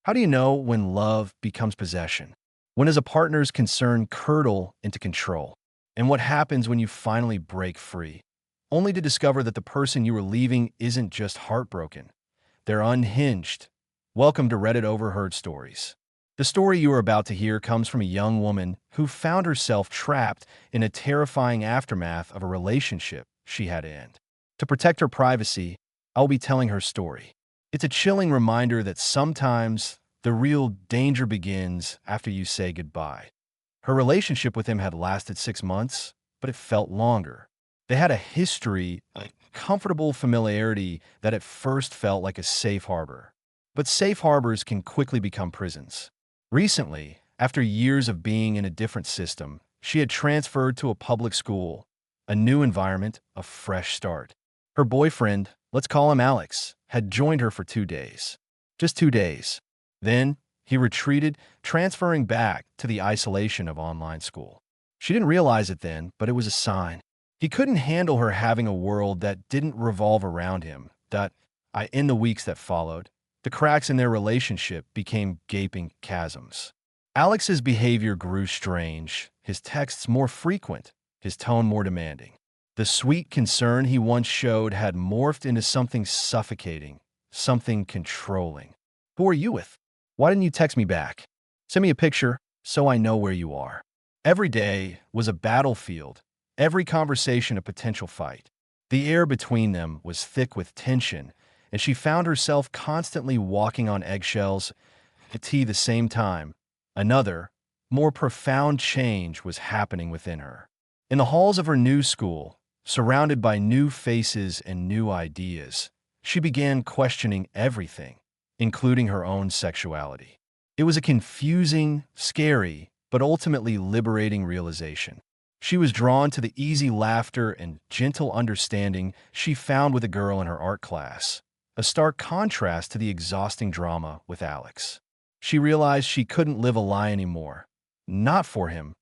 How do you know when love becomes possession? When does a partner's concern curdle into control? And what happens when you finally break free? Only to discover that the person you were leaving isn't just heartbroken. They're unhinged. Welcome to Reddit Overheard Stories. The story you are about to hear comes from a young woman who found herself trapped in a terrifying aftermath of a relationship she had to end. To protect her privacy, I'll be telling her story. It's a chilling reminder that sometimes the real danger begins after you say goodbye. Her relationship with him had lasted 6 months, but it felt longer. They had a history, a comfortable familiarity that at first felt like a safe harbor. But safe harbors can quickly become prisons. Recently, after years of being in a different system, she had transferred to a public school, a new environment, a fresh start. Her boyfriend, let's call him Alex, had joined her for 2 days. Just 2 days. Then he retreated, transferring back to the isolation of online school. She didn't realize it then, but it was a sign. He couldn't handle her having a world that didn't revolve around him. In the weeks that followed, the cracks in their relationship became gaping chasms. Alex's behavior grew strange, his texts more frequent, his tone more demanding. The sweet concern he once showed had morphed into something suffocating, something controlling. Who are you with? Why didn't you text me back? Send me a picture so I know where you are. Every day was a battlefield, every conversation a potential fight. The air between them was thick with tension, and she found herself constantly walking on eggshells. At the same time, another, more profound change was happening within her. In the halls of her new school, surrounded by new faces and new ideas, she began questioning everything, including her own sexuality. It was a confusing, scary, but ultimately liberating realization. She was drawn to the easy laughter and gentle understanding she found with a girl in her art class, a stark contrast to the exhausting drama with Alex. She realized she couldn't live a lie anymore. Not for him,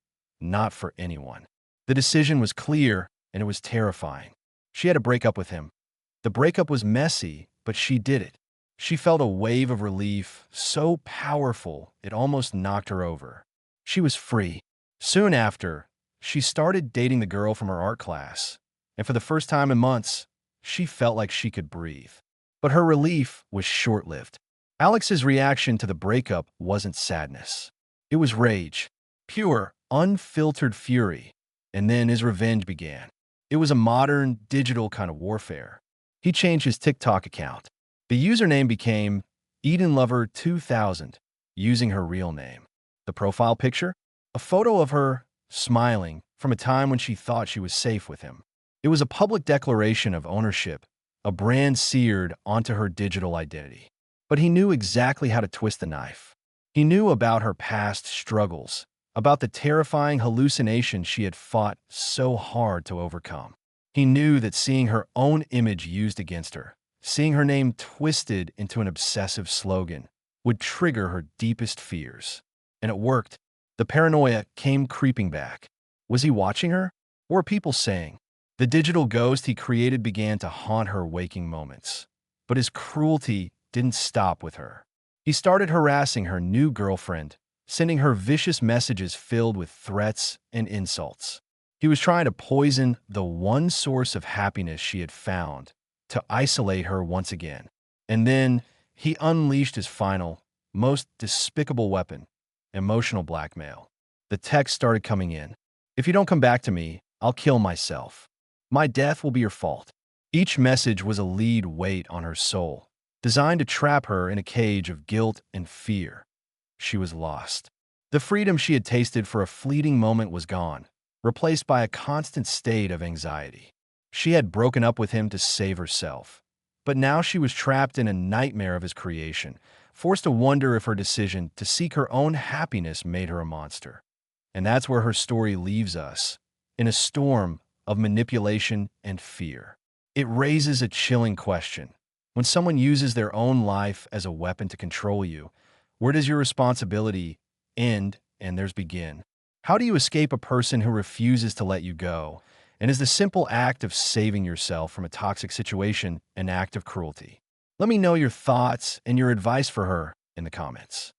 not for anyone. The decision was clear, and it was terrifying. She had to break up with him. The breakup was messy, but she did it. She felt a wave of relief, so powerful it almost knocked her over. She was free. Soon after, she started dating the girl from her art class, and for the first time in months, she felt like she could breathe. But her relief was short-lived. Alex's reaction to the breakup wasn't sadness. It was rage, pure, unfiltered fury, and then his revenge began. It was a modern, digital kind of warfare. He changed his TikTok account. The username became EdenLover2000, using her real name. The profile picture? A photo of her smiling from a time when she thought she was safe with him. It was a public declaration of ownership, a brand seared onto her digital identity. But he knew exactly how to twist the knife. He knew about her past struggles, about the terrifying hallucinations she had fought so hard to overcome. He knew that seeing her own image used against her, seeing her name twisted into an obsessive slogan, would trigger her deepest fears. And it worked. The paranoia came creeping back. Was he watching her? Or were people saying? The digital ghost he created began to haunt her waking moments. But his cruelty didn't stop with her. He started harassing her new girlfriend, sending her vicious messages filled with threats and insults. He was trying to poison the one source of happiness she had found, to isolate her once again. And then he unleashed his final, most despicable weapon, emotional blackmail. The text started coming in. If you don't come back to me, I'll kill myself. My death will be your fault. Each message was a lead weight on her soul, designed to trap her in a cage of guilt and fear. She was lost. The freedom she had tasted for a fleeting moment was gone, replaced by a constant state of anxiety. She had broken up with him to save herself. But now she was trapped in a nightmare of his creation, forced to wonder if her decision to seek her own happiness made her a monster. And that's where her story leaves us, in a storm of manipulation and fear. It raises a chilling question. When someone uses their own life as a weapon to control you, where does your responsibility end and theirs begin? How do you escape a person who refuses to let you go? And is the simple act of saving yourself from a toxic situation an act of cruelty? Let me know your thoughts and your advice for her in the comments.